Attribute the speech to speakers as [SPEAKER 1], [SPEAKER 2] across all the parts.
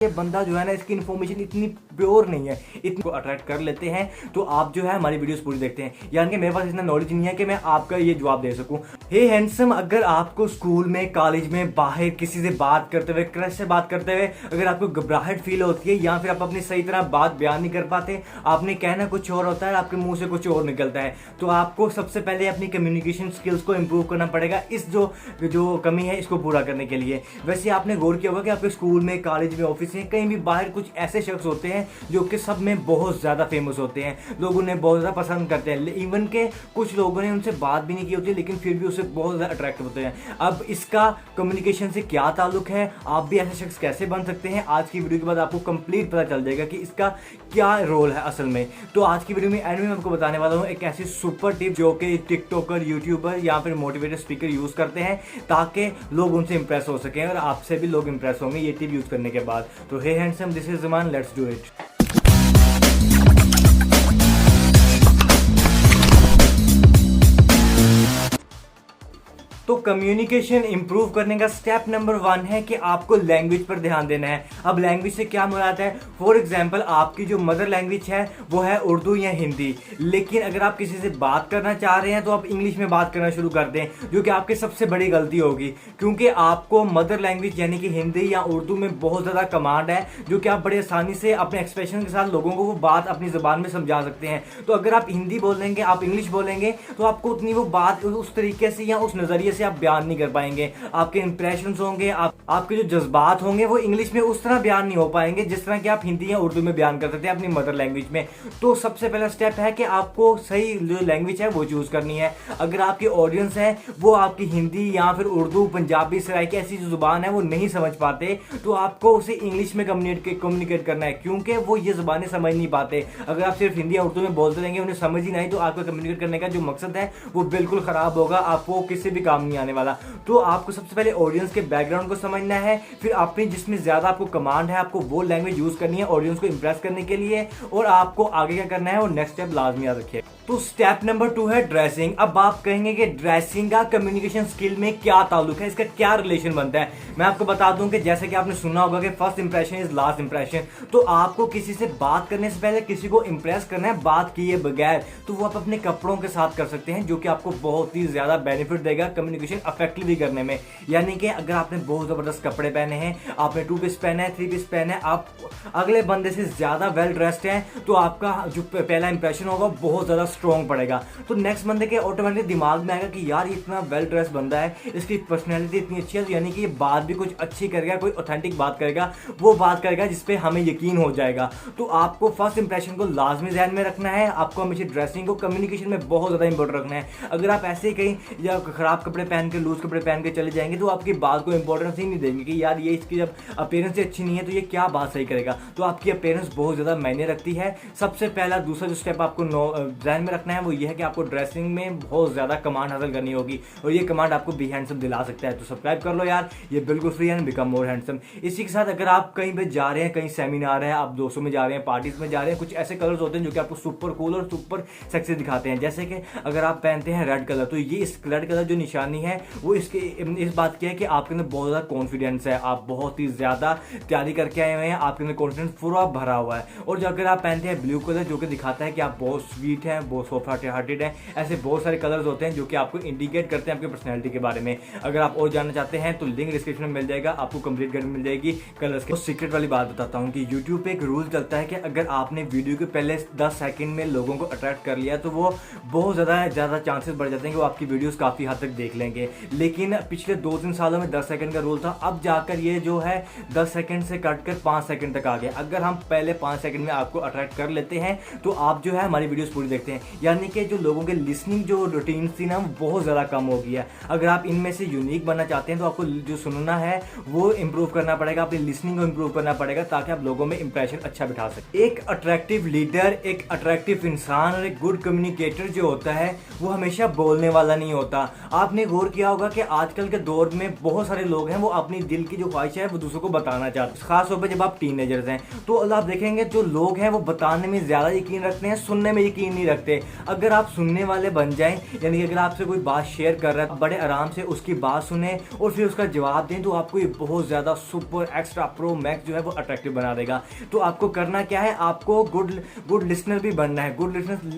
[SPEAKER 1] ये बंदा जो है ना, इसकी इन्फॉर्मेशन इतनी प्योर नहीं है, इतनी अट्रैक्ट कर लेते हैं। तो आप जो है हमारी वीडियोस पूरी देखते हैं, यानी कि मेरे पास इतना नॉलेज नहीं है कि मैं आपका ये जवाब दे सकूं। हे हैंडसम, अगर आपको स्कूल में, कॉलेज में, बाहर किसी से बात करते हुए, क्रश से बात करते हुए अगर आपको घबराहट फील होती है या फिर आप अपनी सही तरह बात बयान नहीं कर पाते, आपने कहना कुछ और होता है, आपके मुंह से कुछ और निकलता है, तो आपको सबसे पहले अपनी कम्युनिकेशन स्किल्स को इंप्रूव करना पड़ेगा इस जो कमी है इसको पूरा करने के लिए। वैसे आपने गौर किया होगा कि आपके स्कूल में, कॉलेज में, ऑफिस में, कहीं भी बाहर कुछ ऐसे शख्स होते हैं जो कि सब में बहुत ज्यादा फेमस होते हैं, लोग उन्हें बहुत ज्यादा पसंद करते हैं, इवन के कुछ लोगों ने उनसे बात भी नहीं की होती लेकिन फिर भी उससे बहुत ज्यादा अट्रैक्ट होते हैं। अब इसका कम्युनिकेशन से क्या ताल्लुक है, आप भी ऐसे शख्स कैसे बन सकते हैं, आज की वीडियो के बाद आपको कंप्लीट पता चल जाएगा कि इसका क्या रोल है असल में। तो आज की वीडियो में एंड में आपको बताने वाला हूं एक ऐसी सुपर टिप जो कि टिकटॉकर, यूट्यूबर या फिर मोटिवेटर स्पीकर यूज करते हैं ताकि लोग उनसे इंप्रेस हो सकें और आपसे भी लोग इंप्रेस होंगे ये टिप यूज करने के बाद। तो hey handsome, this is Zaman, let's do it. तो कम्युनिकेशन इंप्रूव करने का स्टेप नंबर 1 है कि आपको लैंग्वेज पर ध्यान देना है। अब लैंग्वेज से क्या मुराद है? फॉर एग्जांपल, आपकी जो मदर लैंग्वेज है वो है उर्दू या हिंदी, लेकिन अगर आप किसी से बात करना चाह रहे हैं तो आप इंग्लिश में बात करना शुरू कर दें, जो कि आपकी सबसे बड़ी गलती होगी, क्योंकि आपको मदर लैंग्वेज यानी कि हिंदी या उर्दू में बहुत ज़्यादा कमांड है जो कि आप बड़े आसानी से अपने एक्सप्रेशन के साथ लोगों को वो बात अपनी ज़बान में समझा सकते हैं। तो अगर आप हिंदी बोलेंगे, आप इंग्लिश बोलेंगे, तो आपको उतनी वो बात उस तरीके से या उस नज़रिए से आप बयान नहीं कर पाएंगे। आपके इंप्रेशंस होंगे, आपके जो जज्बात होंगे वो इंग्लिश में उस तरह बयान नहीं हो पाएंगे जिस तरह कि आप हिंदी या उर्दू में बयान कर सकते हैं अपनी मदर लैंग्वेज में। तो सबसे पहला स्टेप है कि आपको सही जो लैंग्वेज है वो चूज करनी है। अगर आपकी ऑडियंस है वो आपकी हिंदी या फिर उर्दू, पंजाबी, सराइकी ऐसी जो जुबान है वो नहीं समझ पाते, तो आपको उसे इंग्लिश में कम्युनिकेट करना है, क्योंकि वो ये जुबानें समझ नहीं पाते। अगर आप सिर्फ हिंदी या उर्दू में बोलते रहेंगे, उन्हें समझ ही नहीं, तो आपका कम्युनिकेट करने का जो मकसद है वो बिल्कुल खराब होगा, आपको किसी भी काम नहीं आने वाला। तो आपको सबसे पहले ऑडियंस के बैकग्राउंड को समझना है, फिर आपने जिसमें ज्यादा आपको कमांड है आपको वो लैंग्वेज यूज करनी है ऑडियंस को इंप्रेस करने के लिए, और आपको आगे क्या करना है वो नेक्स्ट स्टेप लाजमी याद रखिए। तो स्टेप नंबर 2 है ड्रेसिंग। अब आप कहेंगे कि ड्रेसिंग का कम्युनिकेशन स्किल में क्या ताल्लुक है, इसका क्या रिलेशन बनता है। मैं आपको बता दूं कि जैसे कि आपने सुना होगा कि first impression is last impression. तो आपको किसी से बात करने से पहले किसी को इंप्रेस करना है बात किए बगैर, तो वो आप अपने कपड़ों के साथ कर सकते हैं, जो कि आपको बहुत ही ज्यादा बेनिफिट देगा कम्युनिकेशन इफेक्टिवली करने में। यानी कि अगर आपने बहुत जबरदस्त कपड़े पहने हैं, आपने 2 पीस पहने हैं, 3 पीस पहने हैं, आप अगले बंदे से ज्यादा वेल ड्रेस्ड हैं, तो आपका जो पहला इंप्रेशन होगा बहुत ज्यादा स्ट्रॉन्ग पड़ेगा। तो नेक्स्ट बंदे के ऑटोमेटिक दिमाग में आएगा कि यार इतना वेल ड्रेस बंदा है, इसकी पर्सनैलिटी इतनी अच्छी है, तो यानी कि ये बात भी कुछ अच्छी करेगा, कोई ऑथेंटिक बात करेगा, वो बात करेगा जिसपे हमें यकीन हो जाएगा। तो आपको फर्स्ट इंप्रेशन को लाजमी ध्यान में रखना है, आपको हमेशा ड्रेसिंग को कम्युनिकेशन में बहुत ज्यादा इंपॉर्टेंट रखना है। अगर आप ऐसे ही कहीं या खराब कपड़े पहन के, लूज कपड़े पहन के चले जाएंगे तो आपकी बात को इंपॉर्टेंस ही नहीं देंगे कि यार ये इसकी जब अपीयरेंस अच्छी नहीं है तो ये क्या बात सही करेगा। तो आपकी अपीयरेंस बहुत ज्यादा मायने रखती है। सबसे पहला दूसरा जो स्टेप आपको ध्यान में रखना है वो ये है कि आपको ड्रेसिंग में बहुत ज्यादा कमांड हासिल करनी होगी, और ये कमांड आपको बी हैंडसम दिला सकता है। तो सब्सक्राइब कर लो यार, ये बिल्कुल फ्री है, बिकम मोर हैंडसम। इसी के साथ अगर आप कहीं पे जा रहे हैं, कहीं सेमिनार है, आप दोस्तों में जा रहे हैं, पार्टीज में जा रहे हैं, कुछ ऐसे कलर्स होते हैं जो कि आपको सुपर कूल और सुपर सेक्सी दिखाते हैं। जैसे कि अगर आप पहनते हैं रेड कलर, तो ये इस रेड कलर जो निशानी है वो इसके इस बात की है कि आपके अंदर बहुत ज्यादा कॉन्फिडेंस है, आप बहुत ही ज्यादा तैयारी करके आए हुए हैं, आपके अंदर कॉन्फिडेंस पूरा भरा हुआ है। और जो अगर आप पहनते हैं ब्लू कलर, जो कि दिखाता है कि आप बहुत स्वीट हैं, बहुत सॉफ्ट हार्टेड हैं, ऐसे बहुत सारे कलर्स होते हैं जो कि आपको इंडिकेट करते हैं आपकी पर्सनैलिटी के बारे में। अगर आप और जानना चाहते हैं तो लिंक डिस्क्रिप्शन में मिल जाएगा, आपको कंप्लीट गाइड मिल जाएगी कलर्स की। सीक्रेट वाली बात बताता हूँ कि यूट्यूब पे एक रूल चलता है कि अगर आपने वीडियो के पहले 10 सेकंड में लोगों को अट्रैक्ट कर लिया तो वो बहुत ज़्यादा चांसेस बढ़ जाते हैं कि वो आपकी वीडियोस काफ़ी हद तक देख लेंगे। लेकिन पिछले 2-3 सालों में 10 सेकंड का रूल था, अब जाकर ये जो है 10 सेकंड से कट कर 5 सेकंड तक आ गया। अगर हम पहले 5 सेकंड में आपको अट्रैक्ट कर लेते हैं तो आप जो है हमारी वीडियोस पूरी देखते हैं, यानी कि जो लोगों के लिसनिंग जो रूटीन थी ना वो बहुत ज़्यादा कम हो गई है। अगर आप इनमें से यूनिक बनना चाहते हैं तो आपको जो सुनना है वो इंप्रूव करना पड़ेगा, अपनी लिसनिंग को इंप्रूव करना पड़ेगा ताकि आप लोगों में इंप्रेशन अच्छा बिठा सकें। एक अट्रैक्टिव लीडर, एक अट्रैक्टिव इंसान और एक गुड कम्युनिकेटर जो होता है वो हमेशा बोलने वाला नहीं होता। आपने गौर किया होगा कि आजकल के दौर में बहुत सारे लोग हैं वो अपनी दिल की जो ख्वाहिश है वो दूसरों को बताना चाहते हैं, खासतौर पर जब आप टीनेजर्स हैं। तो आप देखेंगे जो लोग हैं वो बताने में ज्यादा यकीन रखते हैं, सुनने में यकीन नहीं रखते। सकते। अगर आप सुनने वाले बन जाएं, यानी कि अगर आपसे कोई बात शेयर कर रहा है, बड़े आराम से उसकी बात सुने और फिर उसका जवाब दें, तो आपको ये बहुत ज़्यादा सुपर एक्स्ट्रा प्रो मैक्स जो है वो अट्रैक्टिव बना देगा। तो आपको करना क्या है, आपको गुड लिसनर भी बनना है। गुड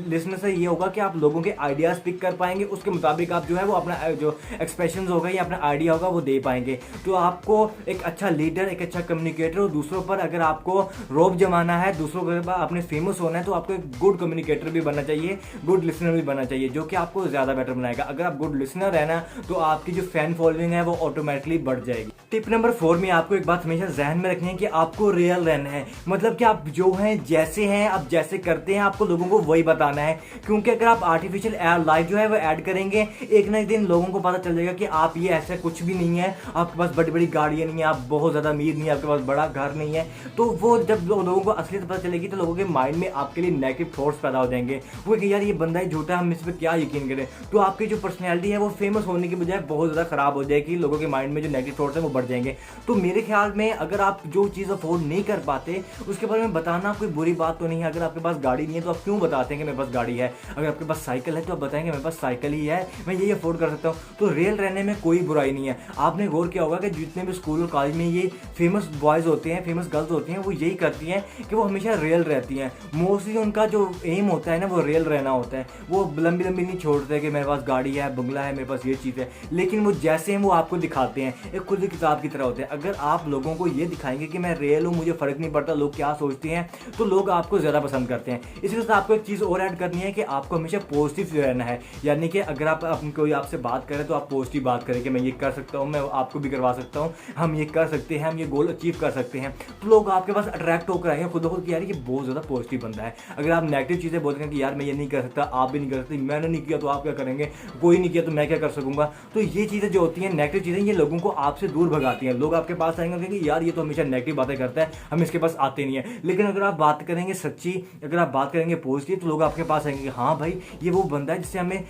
[SPEAKER 1] लिसनर से ये होगा कि आप लोगों के आइडियाज़ पिक कर पाएंगे, उसके मुताबिक आप जो है वो अपना जो एक्सप्रेशन होगा या अपना आइडिया होगा वो दे पाएंगे। तो आपको एक अच्छा लीडर, एक अच्छा कम्युनिकेटर, और दूसरों पर अगर आपको रोब जमाना है, दूसरों के बाद आपने फेमस होना है, तो आपको एक गुड कम्युनिकेटर भी बनना चाहिए, गुड लिसनर भी बनना चाहिए, जो कि आपको ज़्यादा बेटर बनाएगा। अगर आप गुड लिसनर है ना, तो आपकी जो फैन फॉलोइंग है वो ऑटोमेटिकली बढ़ जाएगी। टिप नंबर 4 में आपको एक बात हमेशा जहन में रखनी है कि आपको रियल रहना है। मतलब कि आप जो हैं, जैसे हैं, आप जैसे करते हैं, आपको लोगों को वही बताना है। क्योंकि अगर आप आर्टिफिशियल लाइफ जो है वो ऐड करेंगे, एक ना एक दिन लोगों को पता चल जाएगा कि आप ये ऐसा कुछ भी नहीं है, आपके पास बड़ी बड़ी गाड़ियाँ नहीं है, आप बहुत ज़्यादा अमीर नहीं है, आपके पास बड़ा घर नहीं है। तो वो जब लोगों को असलियत पता चलेगी, तो लोगों के माइंड में आपके लिए नेगेटिव थॉट्स पैदा हो जाएंगे। वो कि यार ये बंदा ही झूठा है, हम इस पर क्या यकीन करें। तो आपकी जो पर्सनैलिटी है वो फेमस होने की बजाय बहुत ज़्यादा खराब हो जाएगी, लोगों के माइंड में जो नेगेटिव थॉट्स हैं वो बढ़ जाएंगे। तो मेरे ख्याल में अगर आप जो चीज़ अफोर्ड नहीं कर पाते, उसके बारे में बताना कोई बुरी बात तो नहीं है। अगर आपके पास गाड़ी नहीं है तो आप क्यों बताते हैं कि मेरे पास गाड़ी है। अगर आपके पास साइकिल है तो आप बताएंगे मेरे पास साइकिल ही है, मैं यही अफोर्ड कर सकता हूँ। तो रियल रहने में कोई बुराई नहीं है। आपने गौर किया होगा कि जितने भी स्कूल और कॉलेज में ये फेमस बॉयज़ होते हैं, फेमस गर्ल्स होती हैं, वो यही करती हैं कि वो हमेशा रियल रहती हैं। मोस्टली उनका जो एम होता है ना, वो रियल रहना होता है। वो लंबी लंबी नहीं छोड़ते कि मेरे पास गाड़ी है, बंगला है, मेरे पास ये चीज़ है, लेकिन वो जैसे हैं वो आपको दिखाते हैं, एक खुली किताब की तरह होते हैं। अगर आप लोगों को ये दिखाएंगे कि मैं रियल हूँ, मुझे फ़र्क नहीं पड़ता लोग क्या सोचते हैं, तो लोग आपको ज़्यादा पसंद करते हैं। इसी वजह से आपको एक चीज़ और ऐड करनी है कि आपको हमेशा पॉजिटिव रहना है। यानी कि अगर आप कोई आपसे बात करें तो आप पॉजिटिव बात करें कि मैं ये कर सकता हूँ, मैं आपको भी करवा सकता हूँ, हम ये कर सकते हैं, हम ये गोल अचीव कर सकते हैं। तो लोग आपके पास अट्रैक्ट होकर आएंगे खुद कि यार ये बहुत ज़्यादा पॉजिटिव बंदा है। अगर आप नेगेटिव चीज़ें बोलते हैं कि यार मैं ये नहीं कर सकता, आप भी नहीं कर सकते, मैंने नहीं किया तो आप क्या करेंगे, कोई नहीं किया तो मैं क्या कर सकूँगा, तो ये चीज़ें जो होती हैं नेगेटिव चीज़ें, ये लोगों को आपसे दूर भगाती हैं। लोग आपके पास आएंगे कि यार ये तो हमेशा नेगेटिव बातें करता है, हम इसके पास आते नहीं है। लेकिन अगर आप बात करेंगे सच्ची, अगर आप बात करेंगे पॉजिटिव, तो लोग आपके पास आएंगे कि हाँ भाई ये वो बंदा है जिससे हमें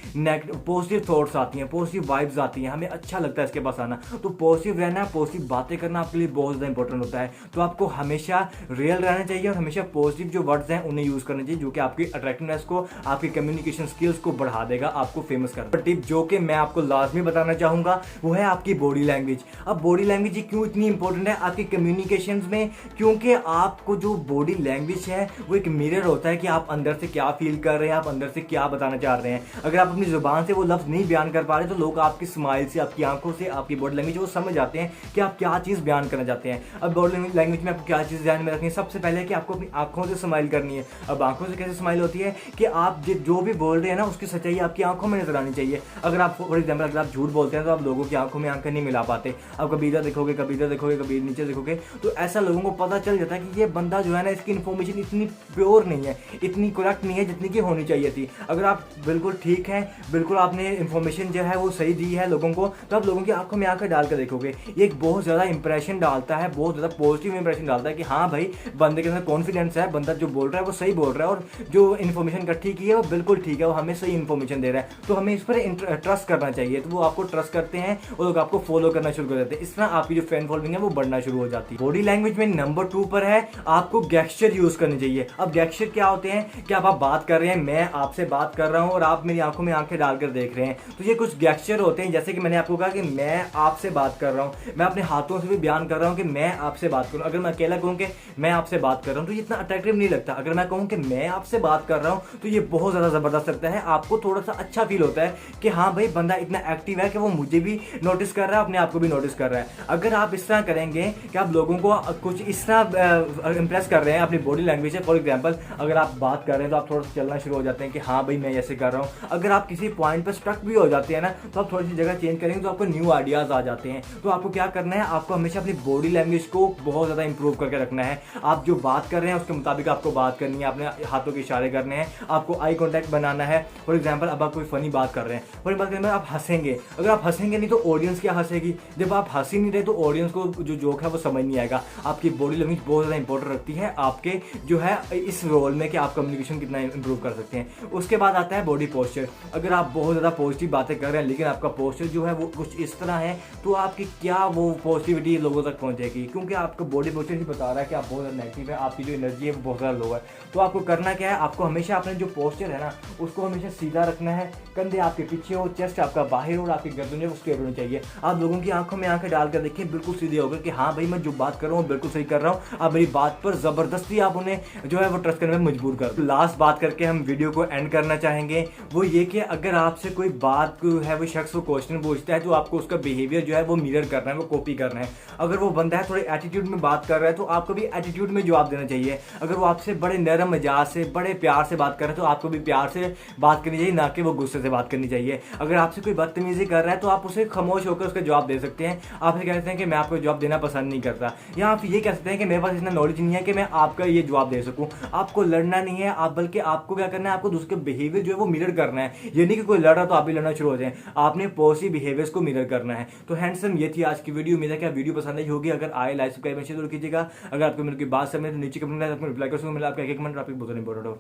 [SPEAKER 1] पॉजिटिव थॉट्स आती हैं, पॉजिटिव वाइब्स आती हैं, हमें अच्छा लगता है इसके पास आना। तो पॉजिटिव रहना, पॉजिटिव बातें करना आपके लिए बहुत ज़्यादा इंपॉर्टेंट होता है। तो आपको हमेशा रियल रहना चाहिए और हमेशा पॉजिटिव जो वर्ड्स हैं उन्हें यूज़ करना चाहिए, जो कि आपकी अट्रैक्टिवनेस को, आपकी कम्युनिकेशन स्किल्स को बढ़ा देगा, आपको फेमस कर। टिप जो कि मैं आपको लाजमी बताना चाहूँगा वो है आपकी बॉडी लैंग्वेज। अब बॉडी लैंग्वेज ये क्यों इतनी इंपॉर्टेंट है आपकी कम्युनिकेशंस में, क्योंकि आपको जो बॉडी लैंग्वेज है वो एक मिरर होता है कि आप अंदर से क्या फील कर रहे हैं, आप अंदर से क्या बताना चाह रहे हैं। अगर आप अपनी जुबान से वो लफ्ज़ नहीं बयान कर पा रहे तो लोग आपकी स्माइल से, आपकी आंखों से, आपकी बॉडी लैंग्वेज वो समझ जाते हैं कि आप क्या चीज़ बयान करना चाहते हैं। अब बॉडी लैंग्वेज में आपको क्या चीज़ ध्यान में रखनी है, सबसे पहले कि आपको अपनी आंखों से स्माइल करनी है। अब आंखों से कैसे स्माइल होती है कि आप जो भी बोल रहे हैं ना उसकी सच्चाई आपकी आंखों में नजर आनी चाहिए। अगर आप फॉर एग्जाम्पल अगर आप झूठ बोलते हैं तो आप लोगों की आंखों में आंखें नहीं मिला पाते, आप कभी इधर देखोगे, कभी इधर देखोगे, कभी नीचे देखोगे, तो ऐसा लोगों को पता चल जाता है कि ये बंदा जो है ना, इसकी इन्फॉर्मेशन इतनी प्योर नहीं है, इतनी करेक्ट नहीं है जितनी की होनी चाहिए थी। अगर आप बिल्कुल ठीक हैं, बिल्कुल आपने इन्फॉर्मेशन जो है वो सही दी है लोगों को, तो आप लोगों की आंखों में आंखें डाल कर देखोगे, ये एक बहुत ज़्यादा इंप्रेशन डालता है, बहुत ज़्यादा पॉजिटिव इंप्रेशन डालता है कि हाँ भाई बंदे के अंदर कॉन्फिडेंस है, बंदा जो बोल रहा है वो सही बोल रहा है और जो इन्फॉर्मेशन इकट्ठी की है वो बिल्कुल ठीक है, वो हमें सही इन्फॉर्मेशन दे रहा है, तो हमें इस पर ट्रस्ट करना चाहिए। तो वो आपको ट्रस्ट करते हैं और लोग आपको फॉलो करना शुरू कर देते हैं। इस तरह आपकी जो फैन फॉलोइंग है वो बढ़ना शुरू हो जाती है। बॉडी लैंग्वेज में नंबर 2 पर है आपको गेस्चर यूज करने चाहिए। अब गेस्चर क्या होते हैं कि आप बात कर रहे हैं, मैं आपसे बात कर रहा हूं और आप मेरी आंखों में आंखें डालकर देख रहे हैं, तो ये कुछ गेस्चर होते हैं। जैसे कि मैंने आपको कहा कि मैं आपसे बात कर रहा हूं, मैं अपने हाथों से भी बयान कर रहा हूं कि मैं आपसे बात करूं। अगर मैं अकेला कहूं कि मैं आपसे बात कर रहा हूं तो ये इतना अट्रैक्टिव नहीं लगता। अगर मैं कहूं कि मैं आपसे बात कर रहा हूं तो ये बहुत ज्यादा जबरदस्त लगता है, आपको थोड़ा सा अच्छा फील होता है कि हाँ भाई बंदा इतना एक्टिव है कि वो मुझे भी नोटिस कर रहा है, अपने आप को भी नोटिस कर रहा है। अगर आप इस तरह करेंगे कि आप लोगों को कुछ इस तरह इंप्रेस कर रहे हैं अपनी बॉडी लैंग्वेज से, फॉर एग्जांपल अगर आप बात कर रहे हैं तो आप थोड़ा सा चलना शुरू हो जाते हैं कि हाँ भाई मैं ऐसे कर रहा हूँ। अगर आप किसी पॉइंट पर स्टक भी हो जाते हैं ना, तो आप थोड़ी सी जगह चेंज करेंगे तो आपको न्यू आइडियाज आ जाते हैं। तो आपको क्या करना है, आपको हमेशा अपनी बॉडी लैंग्वेज को बहुत ज़्यादा इंप्रूव करके रखना है। आप जो बात कर रहे हैं उसके मुताबिक आपको बात करनी है, अपने हाथों के इशारे करने हैं, आपको आई कॉन्टैक्ट बनाना है। फॉर एग्जाम्पल अब आप कोई फनी बात कर रहे हैं, फॉर बात करें आप हंसेंगे, अगर आप हंसेंगे नहीं तो ऑडियंस क्या हंसेगी, जब आप हंस ही नहीं रहे तो ऑडियंस को जो जोक है वो समझ नहीं आएगा। आपकी बॉडी लैंग्वेज बहुत ज़्यादा इंपॉर्टेंट रखती है आपके जो है इस रोल में कि आप कम्युनिकेशन कितना इंप्रूव कर सकते हैं। उसके बाद आता है बॉडी पोस्चर। अगर आप बहुत ज़्यादा पॉजिटिव बातें कर रहे हैं लेकिन आपका पोस्चर जो है वो कुछ इस तरह है, तो आपकी क्या वो पॉजिटिविटी लोगों तक पहुंचेगी, क्योंकि आपका बॉडी पोस्चर ही बता रहा है कि आप बहुत ज़्यादा नेगेटिव है, आपकी जो एनर्जी है वो बहुत ज़्यादा लो है। तो आपको करना क्या है, आपको हमेशा अपने जो पोस्चर है ना उसको हमेशा सीधा रखना है, कंधे आपके पीछे हो, चेस्ट आपका बाहर हो और आपकी गर्दन जो है वो स्ट्रेट होनी चाहिए। आप लोगों की आंखों में आंखें डालकर देखिए, बिल्कुल सीधे होकर कि हाँ भाई मैं जो बात कर रहा हूँ बिल्कुल सही कर रहा हूँ। आप मेरी बात पर जबरदस्ती आप उन्हें जो है वो ट्रस्ट करने में मजबूर कर। लास्ट बात करके हम वीडियो को एंड करना चाहेंगे, वो ये कि अगर आपसे कोई बात है वो शख्स वो क्वेश्चन पूछता है तो आपको उसका बिहेवियर जो है वो मिरर करना है, वो कॉपी करना है। अगर वो बंदा है थोड़े एटीट्यूड में बात कर रहा है तो आपको भी एटीट्यूड में जवाब देना चाहिए। अगर वो आपसे बड़े नरम मिजाज से बड़े प्यार से बात कर रहा है तो आपको भी प्यार से बात करनी चाहिए, ना कि वो गुस्से से बात करनी चाहिए। अगर आपसे कोई बदतमीजी कर रहा है तो आप उसे खामोश होकर उसका जवाब दे सकते हैं। आप ये कह सकते हैं कि मैं आपको जवाब देना पसंद नहीं करता, या आप ये कह सकते हैं कि मेरे पास इतना नॉलेज नहीं है कि मैं आपका ये जवाब दे सकूं। आपको लड़ना नहीं है, आप बल्कि आपको क्या करना है, आपको दूसरे बिहेवियर जो है वो मिरर करना है। ये नहीं कि कोई लड़ रहा तो आप भी लड़ना शुरू हो जाए, आपने पॉजिटिव बिहेवियर्स को मिरर करना है। तो हैंडसम ये थी आज की वीडियो। उम्मीद है कि वीडियो पसंद आई होगी। अगर आए लाइक सब्सक्राइब शेयर जरूर कीजिएगा। अगर आपको मेरे की बात समझ तो नीचे कमेंट में रिप्लाई कर सकूँ, आपका एक कमेंट आपकी बहुत इंपॉर्टेंट हो।